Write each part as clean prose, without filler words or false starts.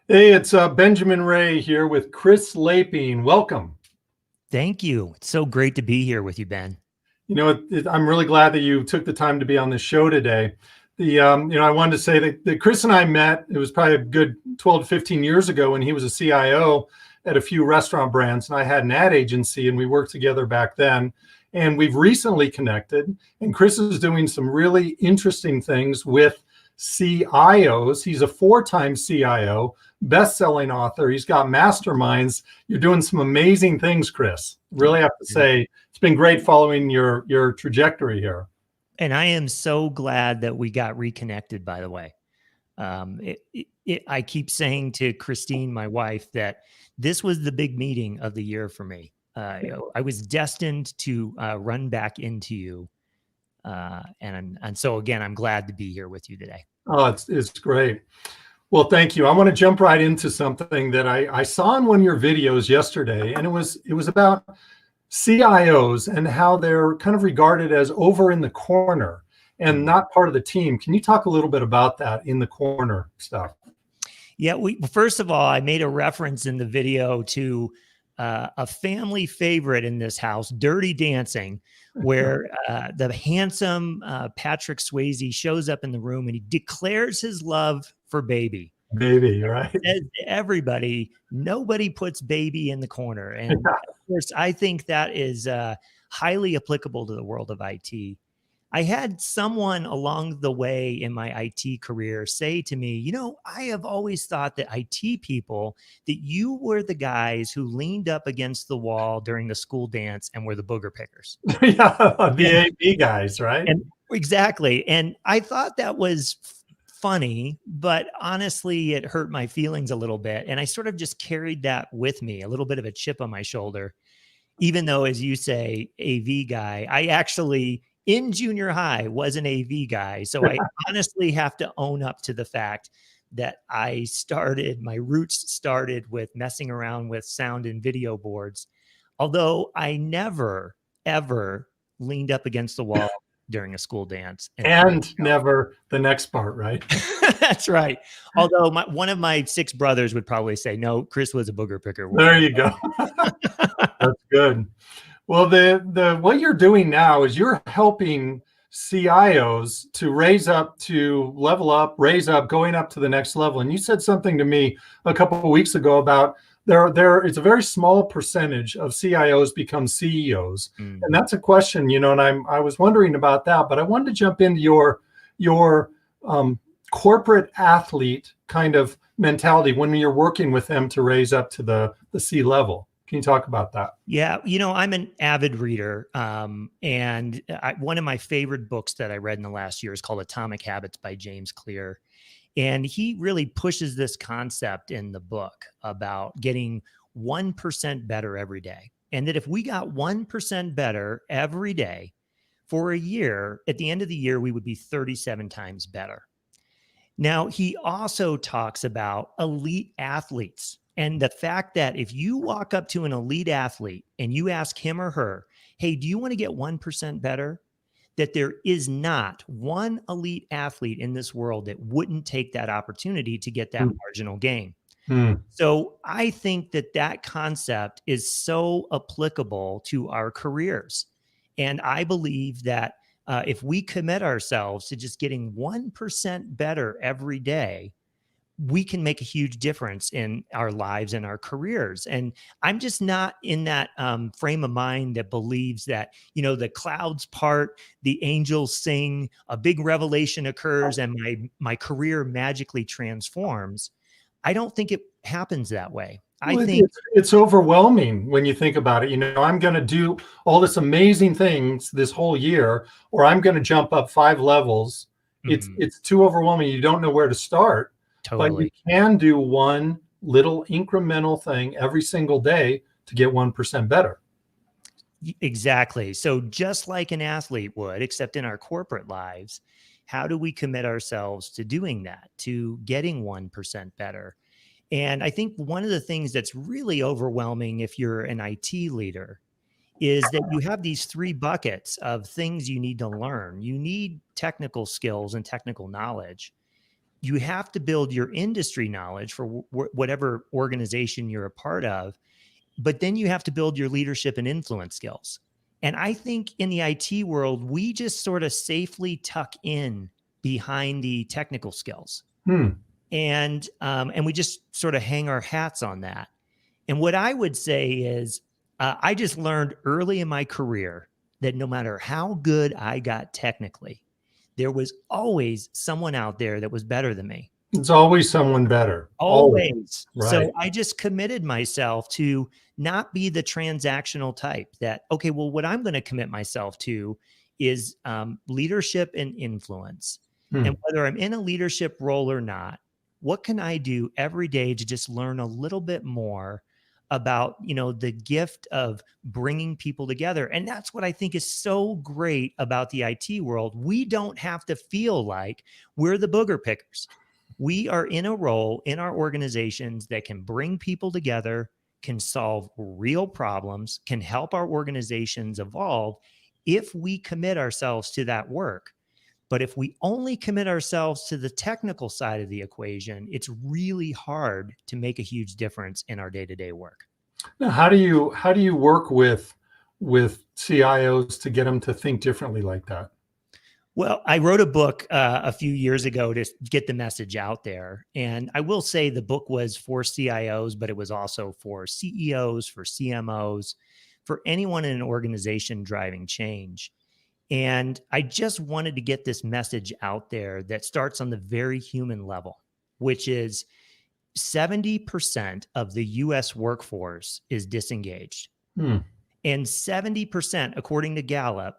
Hey, it's Benjamin Ray here with Chris Lapine. Welcome. Thank you. It's so great to be here with you, Ben. I'm really glad that you took the time to be on this show today. I wanted to say that Chris and I met. It was probably a good 12 to 15 years ago when he was a CIO at a few restaurant brands, and I had an ad agency, and we worked together back then. And we've recently connected, and Chris is doing some really interesting things with CIOs. He's a four-time CIO, best-selling author. He's got masterminds. You're doing some amazing things, Chris. Really have to say, it's been great following your trajectory here. And I am so glad that we got reconnected, by the way. I keep saying to Christine, my wife, that this was the big meeting of the year for me. I was destined to run back into you. And so again, I'm glad to be here with you today. Oh, it's great. Well, thank you. I want to jump right into something that I saw in one of your videos yesterday, and it was about CIOs and how they're kind of regarded as over in the corner and not part of the team. Can you talk a little bit about that in the corner stuff? Yeah, first of all, I made a reference in the video to a family favorite in this house, Dirty Dancing, where the handsome Patrick Swayze shows up in the room and he declares his love for Baby. Baby, right? Says to everybody, nobody puts Baby in the corner. And of course, I think that is highly applicable to the world of IT. I had someone along the way in my IT career say to me, I have always thought that IT people, that you were the guys who leaned up against the wall during the school dance and were the booger pickers. Yeah, the AV guys, right? And exactly. And I thought that was funny, but honestly, it hurt my feelings a little bit. And I sort of just carried that with me, a little bit of a chip on my shoulder, even though, as you say, AV guy, I actually in junior high was an AV guy. So I honestly have to own up to the fact that my roots started with messing around with sound and video boards. Although I never, ever leaned up against the wall during a school dance. And never the next part, right? That's right. Although one of my 6 brothers would probably say, no, Chris was a booger picker. There you go. That's good. Well, what you're doing now is you're helping CIOs to raise up, to level up, raise up, going up to the next level. And you said something to me a couple of weeks ago about it's a very small percentage of CIOs become CEOs. And that's a question, and I was wondering about that, but I wanted to jump into your corporate athlete kind of mentality when you're working with them to raise up to the C level. Can you talk about that? Yeah, I'm an avid reader, and one of my favorite books that I read in the last year is called Atomic Habits by James Clear. And he really pushes this concept in the book about getting 1% better every day. And that if we got 1% better every day for a year, at the end of the year, we would be 37 times better. Now, he also talks about elite athletes and the fact that if you walk up to an elite athlete and you ask him or her, hey, do you want to get 1% better? That there is not one elite athlete in this world that wouldn't take that opportunity to get that marginal gain. So I think that concept is so applicable to our careers. And I believe that if we commit ourselves to just getting 1% better every day, we can make a huge difference in our lives and our careers. And I'm just not in that frame of mind that believes that, the clouds part, the angels sing, a big revelation occurs, and my career magically transforms. I don't think it happens that way. I think it's overwhelming when you think about it. I'm going to do all this amazing things this whole year, or I'm going to jump up 5 levels. It's too overwhelming. You don't know where to start. Totally. But you can do one little incremental thing every single day to get 1% better. Exactly. So just like an athlete would, except in our corporate lives, how do we commit ourselves to doing that, to getting 1% better? And I think one of the things that's really overwhelming if you're an IT leader is that you have these 3 buckets of things you need to learn. You need technical skills and technical knowledge. you have to build your industry knowledge for whatever organization you're a part of, but then you have to build your leadership and influence skills. And I think in the IT world, we just sort of safely tuck in behind the technical skills. And we just sort of hang our hats on that. And what I would say is, I just learned early in my career that no matter how good I got technically, there was always someone out there that was better than me. It's always someone better. Always. Right. So I just committed myself to not be the transactional type that, okay, well, what I'm going to commit myself to is leadership and influence. And whether I'm in a leadership role or not, what can I do every day to just learn a little bit more about, the gift of bringing people together? And that's what I think is so great about the IT world. We don't have to feel like we're the booger pickers. We are in a role in our organizations that can bring people together, can solve real problems, can help our organizations evolve if we commit ourselves to that work. But if we only commit ourselves to the technical side of the equation, it's really hard to make a huge difference in our day-to-day work. Now, how do you work with CIOs to get them to think differently like that? Well, I wrote a book a few years ago to get the message out there. And I will say the book was for CIOs, but it was also for CEOs, for CMOs, for anyone in an organization driving change. And I just wanted to get this message out there that starts on the very human level, which is 70% of the US workforce is disengaged. And 70%, according to Gallup,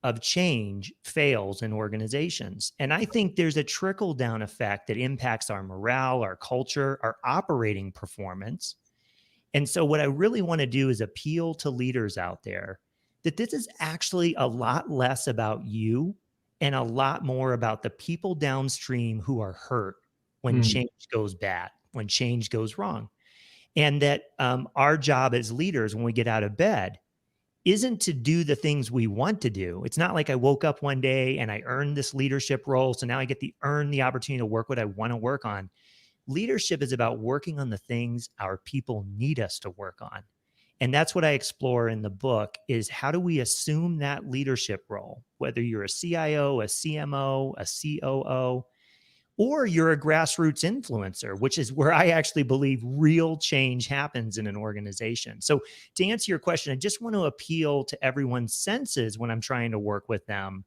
of change fails in organizations. And I think there's a trickle down effect that impacts our morale, our culture, our operating performance. And so what I really want to do is appeal to leaders out there that this is actually a lot less about you and a lot more about the people downstream who are hurt when change goes bad, when change goes wrong. And that our job as leaders, when we get out of bed, isn't to do the things we want to do. It's not like I woke up one day and I earned this leadership role, so now I get to earn the opportunity to work what I want to work on. Leadership is about working on the things our people need us to work on. And that's what I explore in the book is how do we assume that leadership role, whether you're a CIO, a CMO, a COO, or you're a grassroots influencer, which is where I actually believe real change happens in an organization. So to answer your question, I just want to appeal to everyone's senses when I'm trying to work with them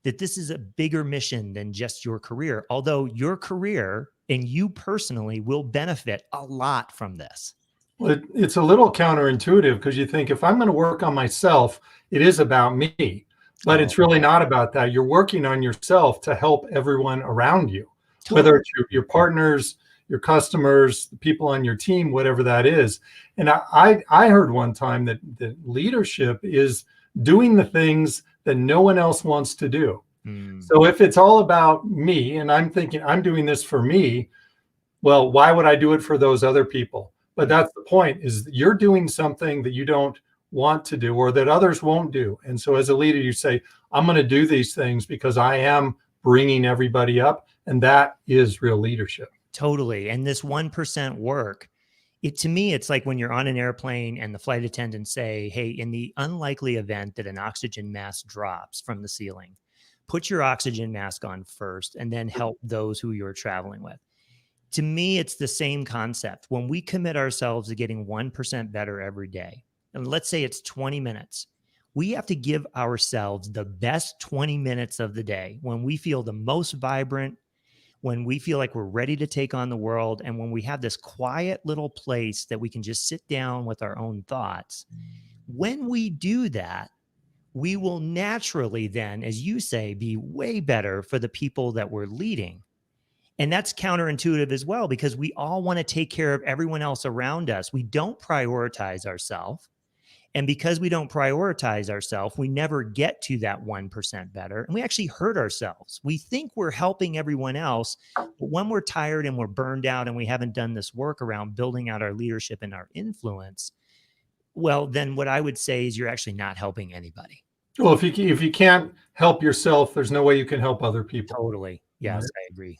that this is a bigger mission than just your career, although your career and you personally will benefit a lot from this. Well, it's a little counterintuitive because you think if I'm going to work on myself, it is about me, but it's really not about that. You're working on yourself to help everyone around you, whether it's your partners, your customers, the people on your team, whatever that is. And I heard one time that leadership is doing the things that no one else wants to do. So if it's all about me and I'm thinking I'm doing this for me, well, why would I do it for those other people? But that's the point, is you're doing something that you don't want to do or that others won't do. And so as a leader, you say, I'm going to do these things because I am bringing everybody up. And that is real leadership. Totally. And this 1% work, to me, it's like when you're on an airplane and the flight attendants say, hey, in the unlikely event that an oxygen mask drops from the ceiling, put your oxygen mask on first and then help those who you're traveling with. To me, it's the same concept. When we commit ourselves to getting 1% better every day, and let's say it's 20 minutes, we have to give ourselves the best 20 minutes of the day when we feel the most vibrant, when we feel like we're ready to take on the world, and when we have this quiet little place that we can just sit down with our own thoughts. When we do that, we will naturally then, as you say, be way better for the people that we're leading. And that's counterintuitive as well, because we all want to take care of everyone else around us. We don't prioritize ourselves. And because we don't prioritize ourselves, we never get to that 1% better. And we actually hurt ourselves. We think we're helping everyone else, but when we're tired and we're burned out and we haven't done this work around building out our leadership and our influence, well, then what I would say is you're actually not helping anybody. Well, if you can't help yourself, there's no way you can help other people. Totally. Yes, right? I agree.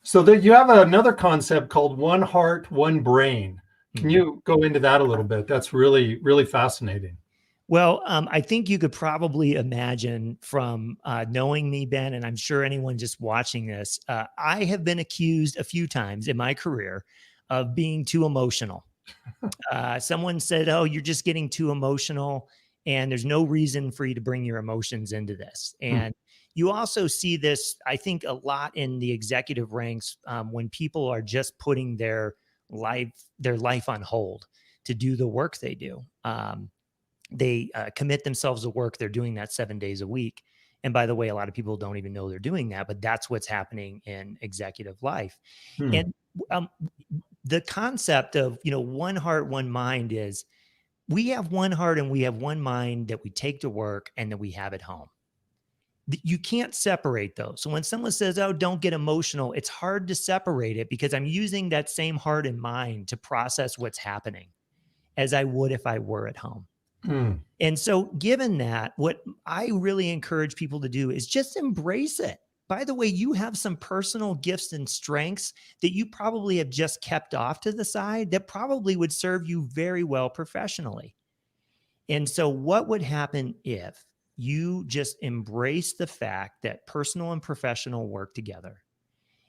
So that you have another concept called one heart, one brain. Can Mhm. you go into that a little bit? That's really, really fascinating. Well, I think you could probably imagine from knowing me, Ben, and I'm sure anyone just watching this, I have been accused a few times in my career of being too emotional. Someone said, "Oh, you're just getting too emotional, and there's no reason for you to bring your emotions into this." Hmm. And you also see this, I think, a lot in the executive ranks when people are just putting their life on hold to do the work they do. They commit themselves to work. They're doing that 7 days a week. And by the way, a lot of people don't even know they're doing that, but that's what's happening in executive life. Hmm. And um, the concept of, one heart, one mind is we have one heart and we have one mind that we take to work and that we have at home. You can't separate those. So when someone says, "Oh, don't get emotional," it's hard to separate it because I'm using that same heart and mind to process what's happening as I would if I were at home. Hmm. And so, given that, what I really encourage people to do is just embrace it. By the way, you have some personal gifts and strengths that you probably have just kept off to the side that probably would serve you very well professionally. And so, what would happen if you just embrace the fact that personal and professional work together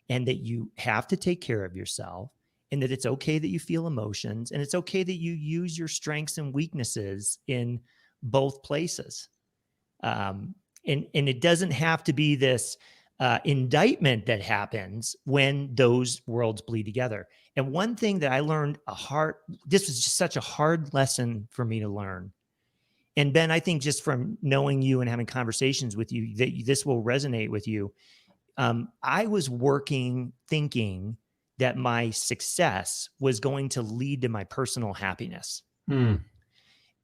and that you have to take care of yourself and that it's okay that you feel emotions and it's okay that you use your strengths and weaknesses in both places. And it doesn't have to be this indictment that happens when those worlds bleed together. And one thing that I learned this was just such a hard lesson for me to learn. And Ben, I think just from knowing you and having conversations with you, that this will resonate with you. I was working thinking that my success was going to lead to my personal happiness. Hmm.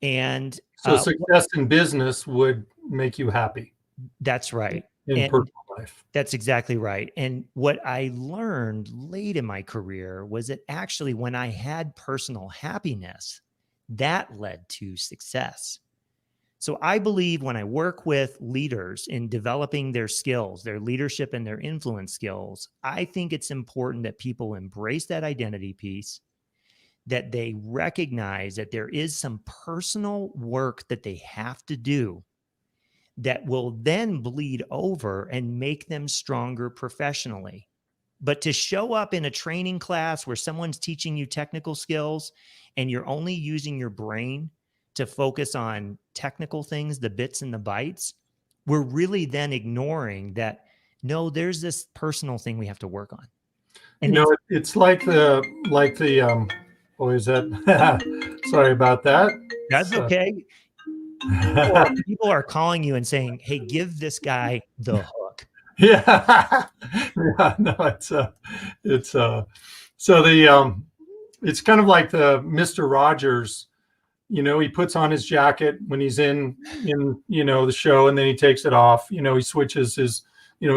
And So success in business would make you happy that's right. in And personal life. that's exactly right. And what I learned late in my career was that actually, when I had personal happiness, that led to success. So I believe when I work with leaders in developing their skills, their leadership and their influence skills, I think it's important that people embrace that identity piece, that they recognize that there is some personal work that they have to do that will then bleed over and make them stronger professionally. But to show up in a training class where someone's teaching you technical skills and you're only using your brain to focus on technical things, the bits and the bytes, we're really then ignoring that, no, there's this personal thing we have to work on. You And know, it's it's like the what is that? Sorry about that. that's So, okay. People are calling you and saying, "Hey, give this guy the hook." yeah, yeah, no, it's so it's kind of like the Mr. Rogers. He puts on his jacket when he's in the show, and then he takes it off. He switches his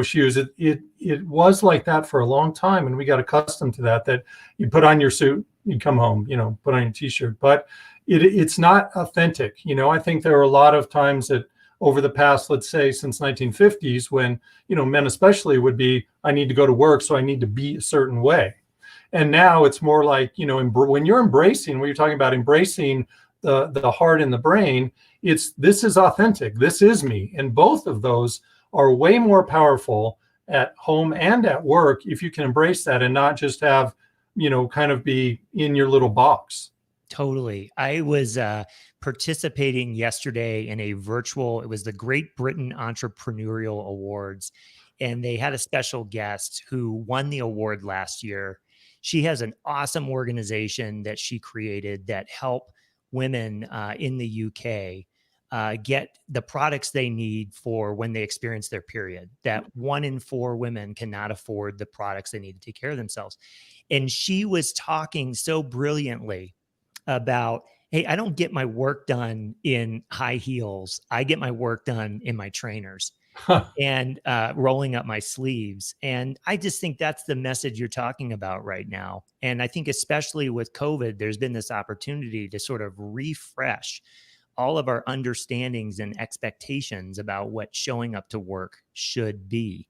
shoes. It was like that for a long time, and we got accustomed to that. That you put on your suit, you come home, put on your t-shirt, but it's not authentic. I think there are a lot of times that over the past, let's say, since 1950s, when men especially would be, I need to go to work, so I need to be a certain way. And now it's more like, when you're embracing, what you're talking about, embracing the heart and the brain, this is authentic, this is me, and both of those are way more powerful at home and at work if you can embrace that and not just have kind of be in your little box. Totally. I was participating yesterday in it was the Great Britain Entrepreneurial Awards, and they had a special guest who won the award last year. She has an awesome organization that she created that help women in the UK get the products they need for when they experience their period. That 1 in 4 women cannot afford the products they need to take care of themselves. And she was talking so brilliantly about, hey, I don't get my work done in high heels. I get my work done in my trainers and rolling up my sleeves. And I just think that's the message you're talking about right now. And I think especially with COVID, there's been this opportunity to sort of refresh all of our understandings and expectations about what showing up to work should be.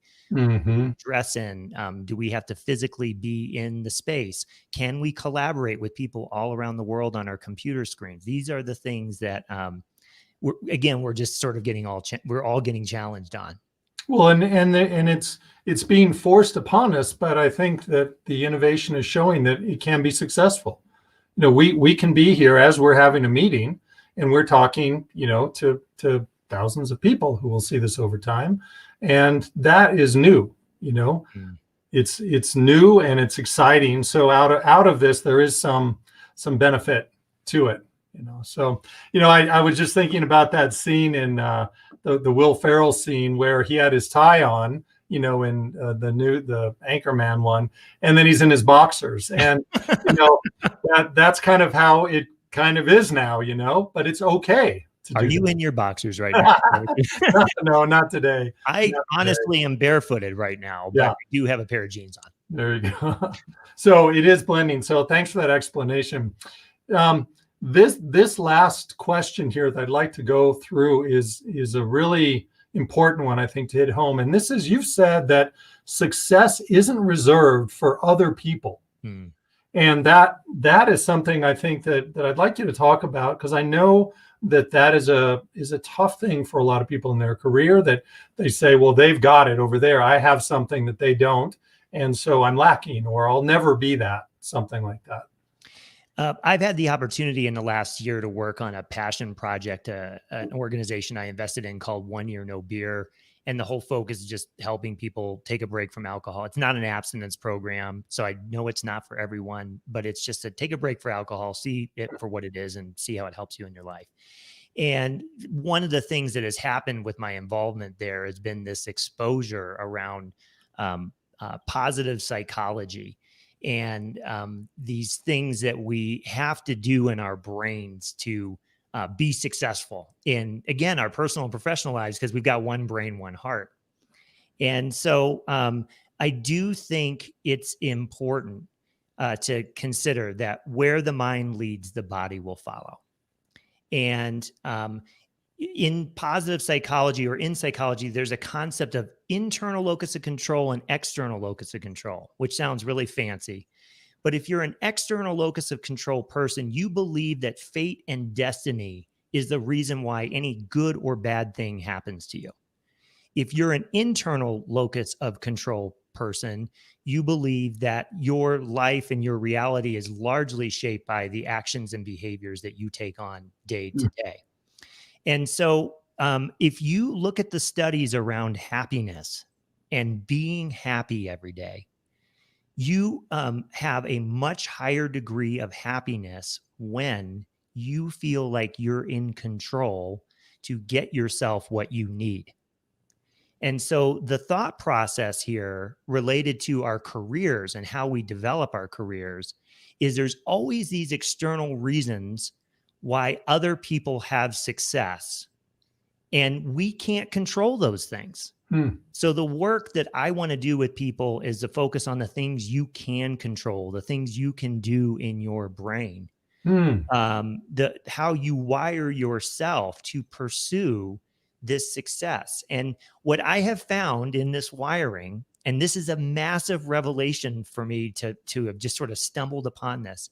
Dress in, do we have to physically be in the space? Can we collaborate with people all around the world on our computer screens? These are the things that we're just sort of getting we're all getting challenged on. Well, and it's being forced upon us, but I think that the innovation is showing that it can be successful. You know, we can be here as we're having a meeting, and we're talking, you know, to thousands of people who will see this over time, and that is new. You know, it's new and it's exciting. So out of this, there is some benefit to it. You know, so you know, I was just thinking about that scene in the Will Ferrell scene where he had his tie on, you know, in the Anchorman one, and then he's in his boxers, and you know, that's kind of how it kind of is now, you know, but it's okay. Are you in your boxers right now? No, not today. I honestly am barefooted right now, but I do have a pair of jeans on. There you go. So it is blending. So thanks for that explanation. This last question here that I'd like to go through is a really important one, I think, to hit home. And this is, you've said that success isn't reserved for other people. And that is something I think that I'd like you to talk about, because I know that is a tough thing for a lot of people in their career, that they say, well, they've got it over there. I have something that they don't. And so I'm lacking, or I'll never be that, something like that. I've had the opportunity in the last year to work on a passion project, an organization I invested in called 1 Year No Beer. And the whole focus is just helping people take a break from alcohol. It's not an abstinence program, so I know it's not for everyone, but it's just to take a break for alcohol, see it for what it is, and see how it helps you in your life. And one of the things that has happened with my involvement there has been this exposure around positive psychology and these things that we have to do in our brains to be successful in, again, our personal and professional lives, because we've got one brain, one heart. And so I do think it's important to consider that where the mind leads, the body will follow. And in positive psychology, or in psychology, there's a concept of internal locus of control and external locus of control, which sounds really fancy. But if you're an external locus of control person, you believe that fate and destiny is the reason why any good or bad thing happens to you. If you're an internal locus of control person, you believe that your life and your reality is largely shaped by the actions and behaviors that you take on day to day. And so if you look at the studies around happiness and being happy every day, you have a much higher degree of happiness when you feel like you're in control to get yourself what you need. And so the thought process here related to our careers and how we develop our careers is there's always these external reasons why other people have success, and we can't control those things. So the work that I want to do with people is to focus on the things you can control, the things you can do in your brain, how you wire yourself to pursue this success. And what I have found in this wiring, and this is a massive revelation for me to have just sort of stumbled upon this,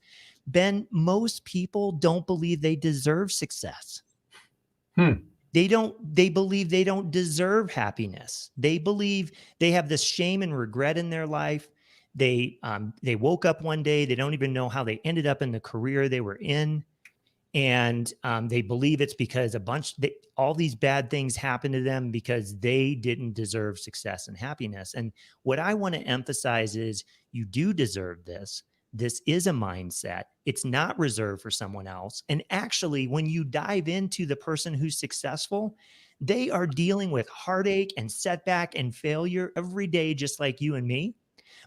Ben, most people don't believe they deserve success. They believe they don't deserve happiness. They believe they have this shame and regret in their life. They woke up one day, they don't even know how they ended up in the career they were in. And they believe it's because all these bad things happened to them because they didn't deserve success and happiness. And what I want to emphasize is you do deserve this. This is a mindset. It's not reserved for someone else. And actually, when you dive into the person who's successful, they are dealing with heartache and setback and failure every day, just like you and me.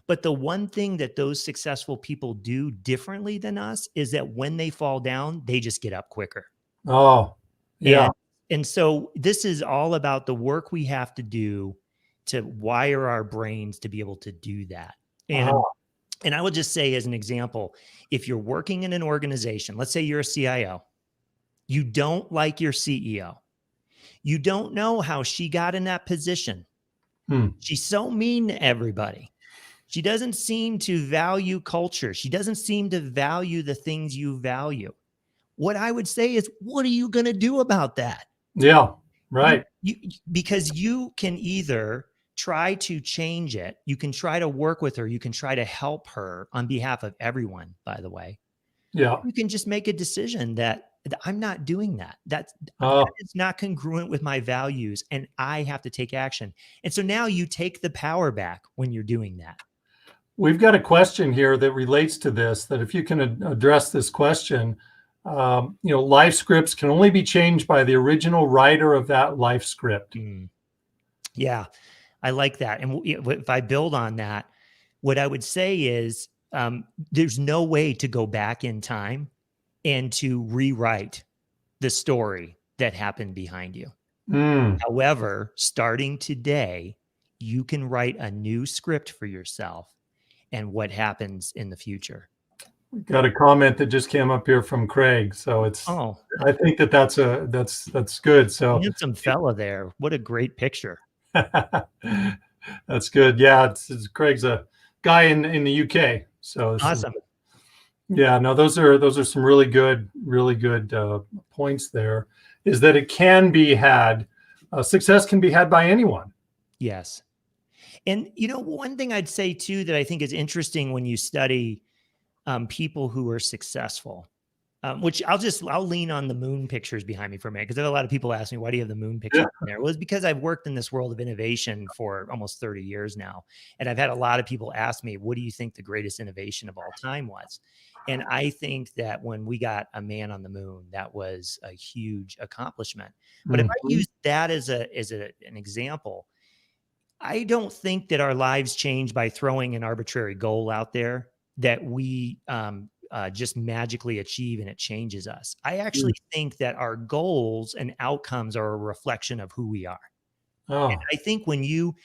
But the one thing that those successful people do differently than us is that when they fall down, they just get up quicker. Oh, yeah. And so this is all about the work we have to do to wire our brains to be able to do that. And I will just say, as an example, if you're working in an organization, let's say you're a CIO, You don't like your CEO. You don't know how she got in that position. She's so mean to everybody. She doesn't seem to value culture. She doesn't seem to value the things you value. What I would say is, what are you going to do about that? Yeah, right. Because you can either try to change it. You can try to work with her. You can try to help her on behalf of everyone, by the way. Yeah. You can just make a decision that I'm not doing that. That is not congruent with my values, and I have to take action. And so now you take the power back when you're doing that. We've got a question here that relates to this, that if you can address this question, life scripts can only be changed by the original writer of that life script. Yeah, I like that. And if I build on that, what I would say is there's no way to go back in time and to rewrite the story that happened behind you. However, starting today, you can write a new script for yourself and what happens in the future. We've got a comment that just came up here from Craig. So it's, I think that's good. So handsome fella there. What a great picture. That's good. Yeah. Craig's a guy in the UK. So awesome. Yeah, no, those are some really good points there, is that it can be had, success can be had by anyone. Yes. And, one thing I'd say too, that I think is interesting when you study people who are successful, which I'll lean on the moon pictures behind me for a minute, because I have a lot of people ask me, why do you have the moon picture in there? Well, it's because I've worked in this world of innovation for almost 30 years now. And I've had a lot of people ask me, what do you think the greatest innovation of all time was? And I think that when we got a man on the moon, that was a huge accomplishment. But if I use that as an example, I don't think that our lives change by throwing an arbitrary goal out there that we just magically achieve and it changes us. I actually think that our goals and outcomes are a reflection of who we are. And I think when you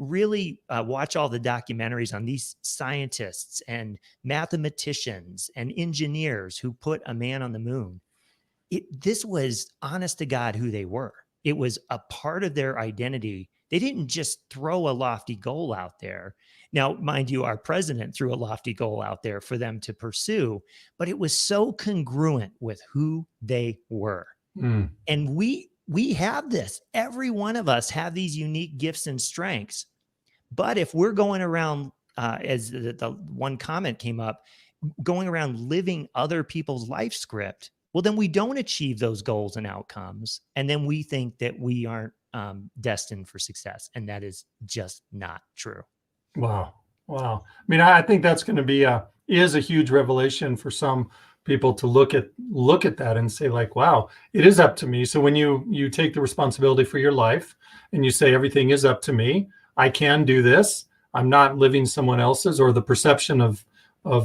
really watch all the documentaries on these scientists and mathematicians and engineers who put a man on the moon, this was honest to God who they were. It was a part of their identity. They didn't just throw a lofty goal out there. Now, mind you, our president threw a lofty goal out there for them to pursue, but it was so congruent with who they were. And we have this. Every one of us have these unique gifts and strengths. But if we're going around, as the one comment came up, going around living other people's life script, well, then we don't achieve those goals and outcomes. And then we think that we aren't destined for success. And that is just not true. Wow. I mean, I think that's going to be is a huge revelation for some people to look at that and say, like, wow, it is up to me. So when you take the responsibility for your life and you say, everything is up to me, I can do this. I'm not living someone else's or the perception of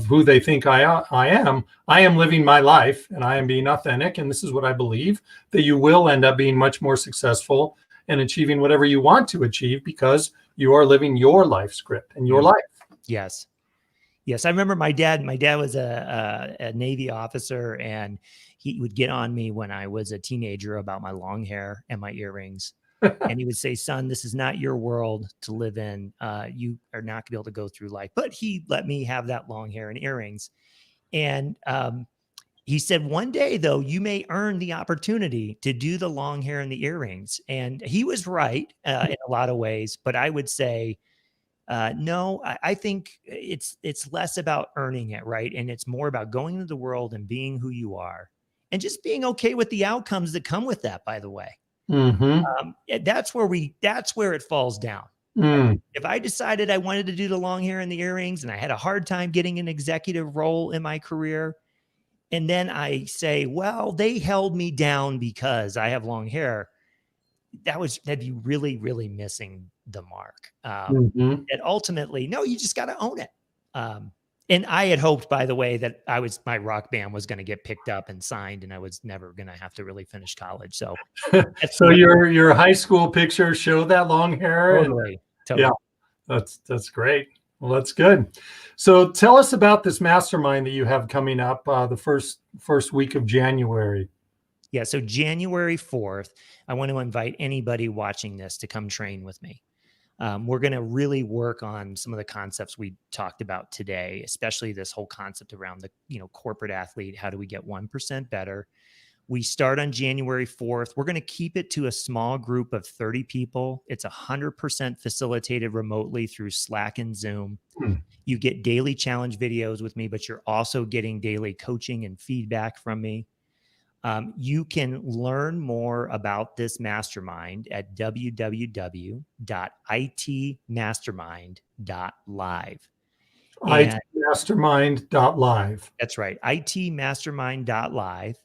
who they think I am. I am living my life and I am being authentic. And this is what I believe, that you will end up being much more successful and achieving whatever you want to achieve because you are living your life script and your life. Yes. Yes. I remember my dad was a Navy officer, and he would get on me when I was a teenager about my long hair and my earrings. And he would say, son, this is not your world to live in. You are not going to be able to go through life. But he let me have that long hair and earrings. And he said, one day, though, you may earn the opportunity to do the long hair and the earrings. And he was right in a lot of ways. But I would say, no, I think it's less about earning it, right? And it's more about going into the world and being who you are and just being okay with the outcomes that come with that, by the way. That's where it falls down. If I decided I wanted to do the long hair and the earrings and I had a hard time getting an executive role in my career, and then I say, well, they held me down because I have long hair, that'd be really, really missing the mark. And ultimately, no, you just got to own it. And I had hoped, by the way, that my rock band was going to get picked up and signed, and I was never going to have to really finish college. So, so your high school picture showed that long hair. Totally. Yeah, that's great. Well, that's good. So tell us about this mastermind that you have coming up the first week of January. Yeah. So January 4th, I want to invite anybody watching this to come train with me. We're going to really work on some of the concepts we talked about today, especially this whole concept around the, corporate athlete. How do we get 1% better? We start on January 4th. We're going to keep it to a small group of 30 people. It's 100% facilitated remotely through Slack and Zoom. Hmm. You get daily challenge videos with me, but you're also getting daily coaching and feedback from me. You can learn more about this mastermind at www.itmastermind.live. And itmastermind.live. that's right, itmastermind.live.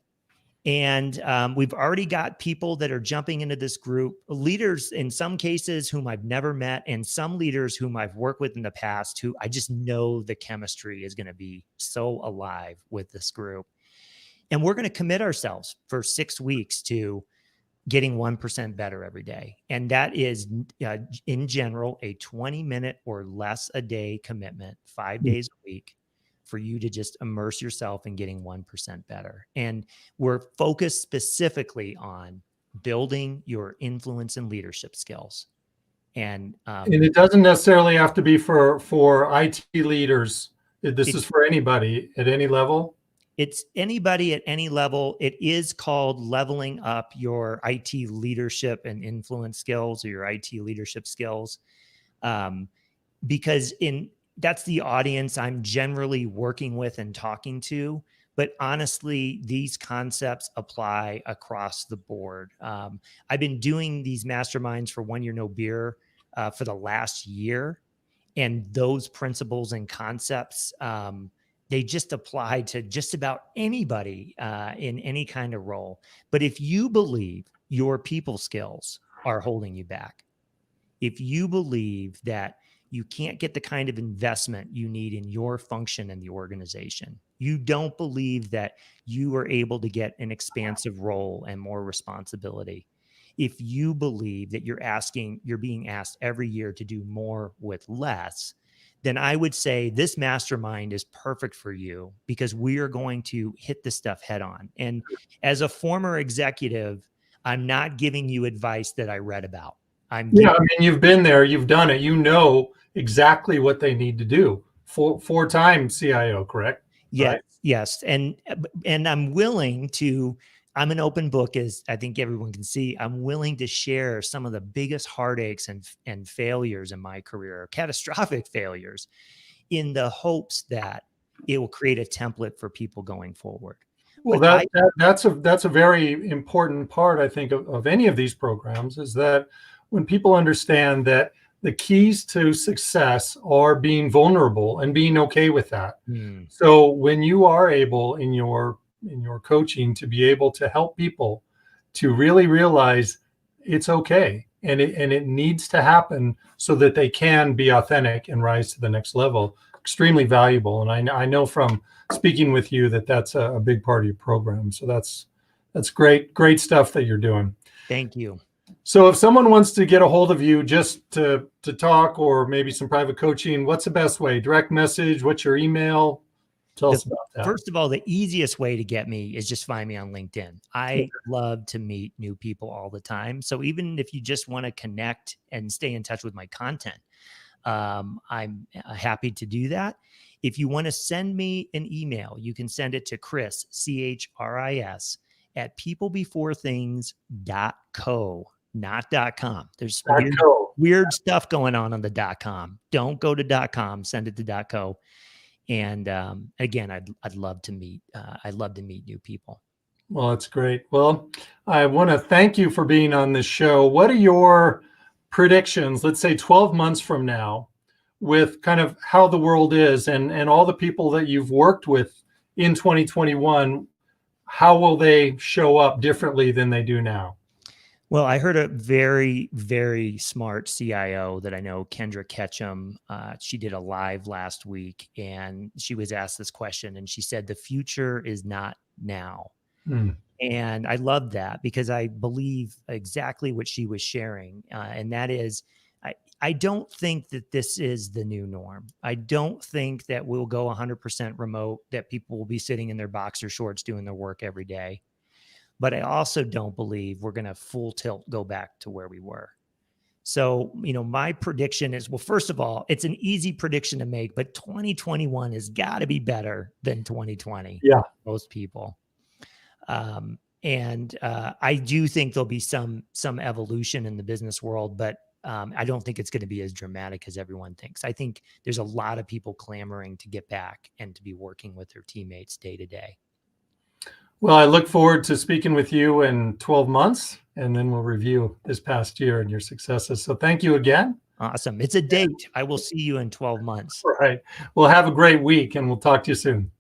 And we've already got people that are jumping into this group, leaders in some cases whom I've never met, and some leaders whom I've worked with in the past who I just know the chemistry is going to be so alive with this group. And we're going to commit ourselves for 6 weeks to getting 1% better every day. And that is, in general, a 20-minute or less a day commitment, 5 days a week, for you to just immerse yourself in getting 1% better. And we're focused specifically on building your influence and leadership skills. And it doesn't necessarily have to be for IT leaders. This is for anybody at any level. It's anybody at any level. It is called leveling up your IT leadership and influence skills, or your IT leadership skills, because that's the audience I'm generally working with and talking to. But honestly, these concepts apply across the board. I've been doing these masterminds for 1 Year No Beer for the last year. And those principles and concepts, they just apply to just about anybody in any kind of role. But if you believe your people skills are holding you back, if you believe that you can't get the kind of investment you need in your function in the organization, you don't believe that you are able to get an expansive role and more responsibility, if you believe that you're being asked every year to do more with less, then I would say this mastermind is perfect for you, because we are going to hit this stuff head on. And as a former executive, I'm not giving you advice that I read about. You've been there, you've done it, you know exactly what they need to do. Four-time CIO, correct? Yes, right? Yes. And I'm willing to, I'm an open book, as I think everyone can see. I'm willing to share some of the biggest heartaches and failures in my career, catastrophic failures, in the hopes that it will create a template for people going forward. Well, that's a very important part, I think, of any of these programs, is that when people understand that the keys to success are being vulnerable and being okay with that. So when you are able in your coaching to be able to help people to really realize it's okay, and it needs to happen so that they can be authentic and rise to the next level, extremely valuable. And I know from speaking with you that that's a big part of your program. So that's great stuff that you're doing. Thank you. So if someone wants to get a hold of you just to talk, or maybe some private coaching, what's the best way? Direct message? What's your email? Tell us about that. First of all, the easiest way to get me is just find me on LinkedIn. I love to meet new people all the time. So even if you just want to connect and stay in touch with my content, I'm happy to do that. If you want to send me an email, you can send it to Chris, CHRIS, at peoplebeforethings.co, not .com. There's weird stuff going on the .com. Don't go to .com, send it to .co. And again, I'd love to meet. I'd love to meet new people. Well, that's great. Well, I want to thank you for being on this show. What are your predictions, let's say 12 months from now, with kind of how the world is and all the people that you've worked with in 2021? How will they show up differently than they do now? Well, I heard a very, very smart CIO that I know, Kendra Ketchum. She did a live last week, and she was asked this question, and she said, "The future is not now." And I love that, because I believe exactly what she was sharing. And that is, I don't think that this is the new norm. I don't think that we'll go 100% remote, that people will be sitting in their boxer shorts doing their work every day. but I also don't believe we're going to full tilt go back to where we were. So, my prediction is, well, first of all, it's an easy prediction to make, but 2021 has got to be better than 2020. Yeah. Most people. And I do think there'll be some evolution in the business world, but I don't think it's going to be as dramatic as everyone thinks. I think there's a lot of people clamoring to get back and to be working with their teammates day to day. Well, I look forward to speaking with you in 12 months, and then we'll review this past year and your successes. So thank you again. Awesome. It's a date. I will see you in 12 months. All right. Well, have a great week, and we'll talk to you soon.